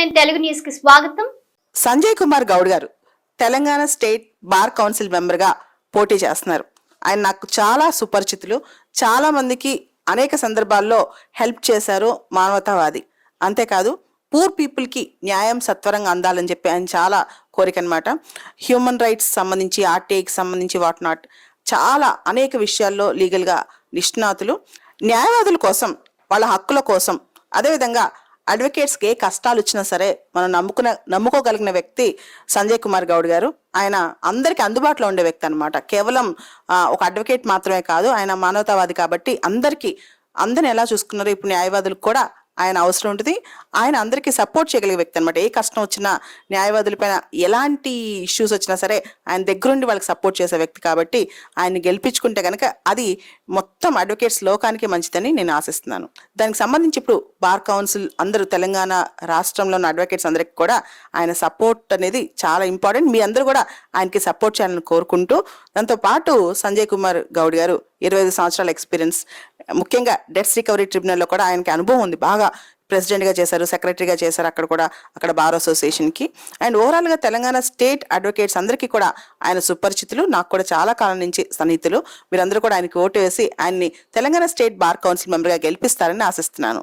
9 Telugu news కి స్వాగతం. సంజయ్ కుమార్ గౌడ్ గారు Telangana state bar council member గా పోటీ చేస్తున్నారు. ఆయన నాకు చాలా సుపరిచితులు. చాలా మందికి అనేక సందర్భాల్లో హెల్ప్ చేశారు. మానవతావాది. అంతేకాదు పూర్ పీపుల్ కి న్యాయం సత్వరంగా అందాలని చెప్పి ఆయన చాలా కోరిక అనమాట. హ్యూమన్ రైట్స్ సంబంధించి, ఆర్టీఐకి సంబంధించి వాట్ నాట్ చాలా అనేక విషయాల్లో లీగల్ గా నిష్ణాతులు. న్యాయవాదుల కోసం, వాళ్ళ హక్కుల కోసం, అదేవిధంగా అడ్వకేట్స్కి ఏ కష్టాలు వచ్చినా సరే మనం నమ్ముకోగలిగిన వ్యక్తి సంజయ్ కుమార్ గౌడ్ గారు. ఆయన అందరికి అందుబాటులో ఉండే వ్యక్తి అనమాట. కేవలం ఒక అడ్వకేట్ మాత్రమే కాదు, ఆయన మానవతావాది కాబట్టి అందరిని ఎలా చూసుకున్నారో ఇప్పుడు న్యాయవాదులకు కూడా ఆయన అవసరం ఉంటుంది. ఆయన అందరికీ సపోర్ట్ చేయగలిగే వ్యక్తి అనమాట. ఏ కష్టం వచ్చినా, న్యాయవాదుల పైన ఎలాంటి ఇష్యూస్ వచ్చినా సరే ఆయన దగ్గరుండి వాళ్ళకి సపోర్ట్ చేసే వ్యక్తి కాబట్టి ఆయన్ని గెలిపించుకుంటే కనుక అది మొత్తం అడ్వకేట్స్ లోకానికి మంచిదని నేను ఆశిస్తున్నాను. దానికి సంబంధించి ఇప్పుడు బార్ కౌన్సిల్ అందరూ తెలంగాణ రాష్ట్రంలో ఉన్న అడ్వకేట్స్ అందరికి కూడా ఆయన సపోర్ట్ అనేది చాలా ఇంపార్టెంట్. మీ అందరూ కూడా ఆయనకి సపోర్ట్ చేయాలని కోరుకుంటూ, దాంతో పాటు సంజయ్ కుమార్ గౌడ్ గారు 25 సంవత్సరాల ఎక్స్పీరియన్స్, ముఖ్యంగా డెట్స్ రికవరీ ట్రిబ్యునల్లో కూడా ఆయనకి అనుభవం ఉంది. బాగా ప్రెసిడెంట్గా చేశారు, సెక్రటరీగా చేశారు అక్కడ బార్ అసోసియేషన్కి. అండ్ ఓవరాల్గా తెలంగాణ స్టేట్ అడ్వకేట్స్ అందరికీ కూడా ఆయన సుపరిచితులు. నాకు కూడా చాలా కాలం నుంచి సన్నిహితులు. మీరందరూ కూడా ఆయనకి ఓటు వేసి ఆయన్ని తెలంగాణ స్టేట్ బార్ కౌన్సిల్ మెంబర్గా గెలిపిస్తారని ఆశిస్తున్నాను.